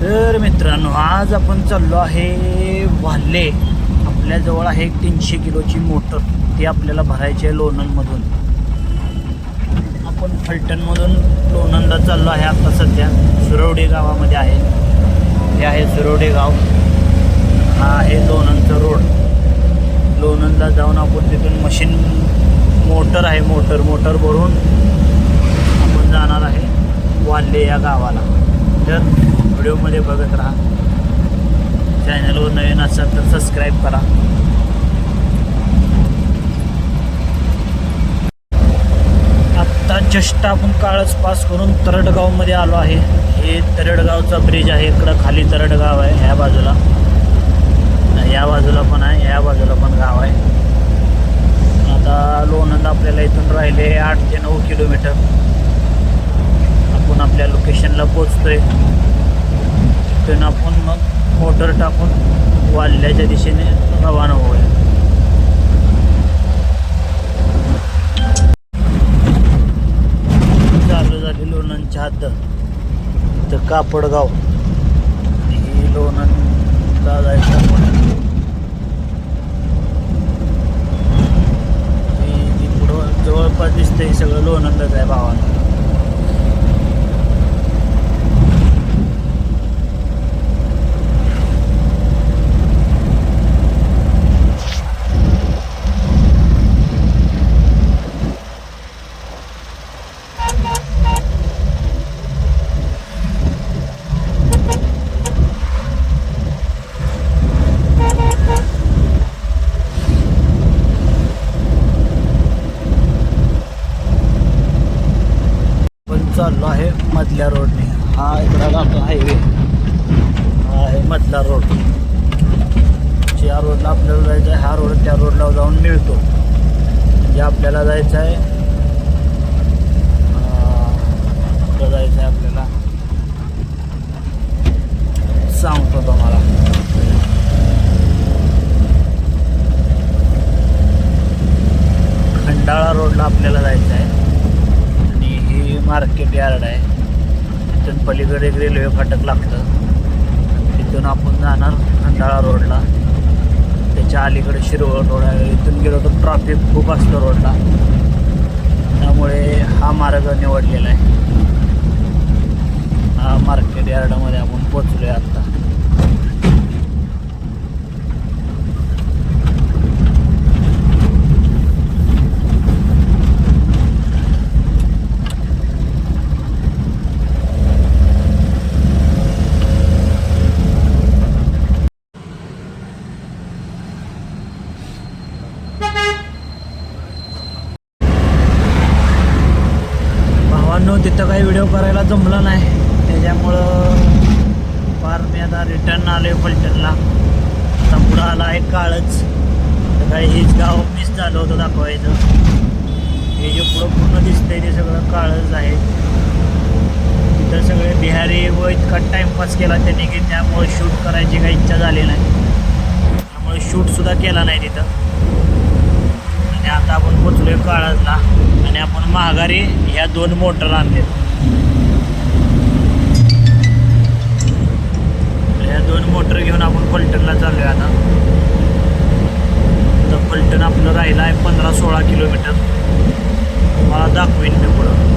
तर मित्रांनो, आज आपण चाललो आहे वाल्हे. आपल्याजवळ आहे 300 किलोची मोटर. ती आपल्याला भरायची आहे लोणंदमधून. आपण फलटणमधून लोणंदला चाललो आहे आता सध्या. सुरवडे गावामध्ये आहे. हे आहे सुरवडे गाव. हा आहे लोणंदचा रोड. लोणंदला जाऊन आपण तिथून मशीन मोटर आहे, मोटर भरून आपण जाणार आहे वाल्हे या गावाला. तर व्हिडिओमध्ये बघत राहा. चॅनलवर नवीन असाल तर सबस्क्राईब करा. आत्ता जस्ट आपण काळच पास करून तरडगावमध्ये आलो आहे. हे तरडगावचा ब्रिज आहे. इकडं खाली तरडगाव आहे, ह्या बाजूला, या बाजूला पण आहे, या बाजूला पण गाव आहे. आता लोणंद आपल्याला इथून राहिले 8 ते 9 किलोमीटर. आपण आपल्या लोकेशनला पोचतोय. तिथून आपण मग मोटर टाकून वाल्ह्याच्या दिशेने रवाना होऊया. चालू झाली लोणंदच्या हद्द. इथं कापडगाव. ही लोणंदला जायचं पुढं जवळपास दिसतंय सगळं लोणंदच आहे भावानं. चाललो आहे मधल्या रोडने. हा इकडा जातो हायवे. हा आहे मधला रोड. ज्या रोडला आपल्याला जायचं आहे, हा रोड त्या रोडला जाऊन मिळतो. म्हणजे आपल्याला जायचं आहे, कुठं जायचं आहे आपल्याला सांगतो तुम्हाला. खंडाळा रोडला आपल्याला जायचं आहे. मार्केट यार्ड आहे. तिथून पलीकडे एक रेल्वे फाटक लागतं. तिथून आपण जाणार खंडाळा रोडला. त्याच्या अलीकडे शिरवळ रोड आहे. इथून गेलो तर ट्रॅफिक खूप असतं रोडला. त्यामुळे हा मार्ग निवडलेला आहे. हा मार्केट यार्डामध्ये आपण पोचलोय आता. तिथं काही व्हिडिओ करायला जमलं नाही. त्याच्यामुळं फार मी आता रिटर्न आलो आहे फलटणला. आता पुढं आला आहे काळच. तर काही हेच गाव मिस झालं होतं दाखवायचं. हे जे पुढं पूर्ण दिसतंय ते सगळं काळच आहे. तिथं सगळे बिहारी व इतका टाईमपास केला त्यांनी की त्यामुळे शूट करायची काही इच्छा झाली नाही. त्यामुळे शूटसुद्धा केला नाही तिथं. आणि आता आपण पोचलो आहे काळजला. आणि आपण माघारी ह्या 2 मोटर आणले. ह्या 2 मोटर घेऊन आपण फलटणला चाललो आहे आता. तर फलटण आपलं राहिलं आहे 15-16 किलोमीटर. मला दाखवेन मी पुढं.